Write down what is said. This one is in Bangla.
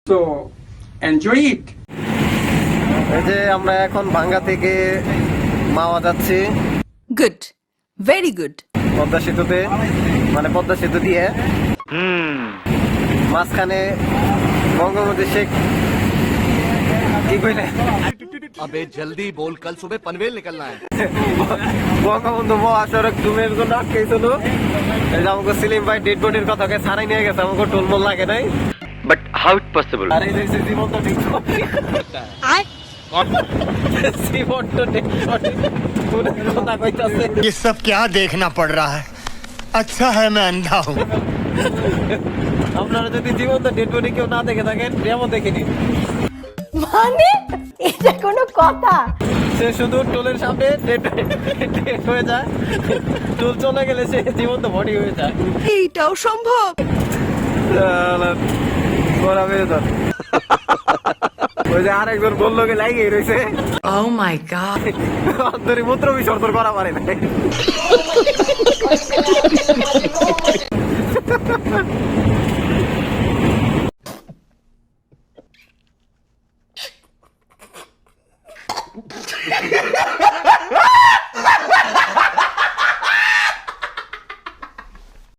So enjoy it. এই যে আমরা এখন ভাঙ্গা থেকে মাওয়া যাচ্ছি Good. Very good. পদ্মা সেতুতে, মানে পদ্মা সেতু দিয়ে মাঝখানে বঙ্গবন্ধু শেখ কি কইলে अबे जल्दी बोल, कल सुबह पनवेल निकलना है। বঙ্গবন্ধু মহাসড়ক ডুমের জন্য আটকেছিল। এই যে আমাকে সেলিম ভাই ডেড বডির কথাকে ছাড়াই নিয়ে গেছে, আমাকে টোলমোল লাগে নাই। But how it possible? আর এই যে জীবন্ত ডেড বডি, জীবন্ত ডেড বডি পুরো কথা কইতাছে। ये सब क्या देखना पड़ रहा है? अच्छा है मैं अंधा हूँ। আপনারা যদি জীবন্ত ডেড বডি কেউ না দেখে থাকেন, যেমন দেখে নিন। মানে এটা কোনো কথা? সে শুধু টোলের সামনে ডেড হয়ে যায়, টোল চলে গেলে সে জীবন্ত বডি হয়ে যায়। এইটাও সম্ভব? করা বেদন। ওই যে আরেকজন বললো গে লাগিয়ে রয়েছে, Oh my god. অন্তরে মূত্র বিসর্জন করা পারে না।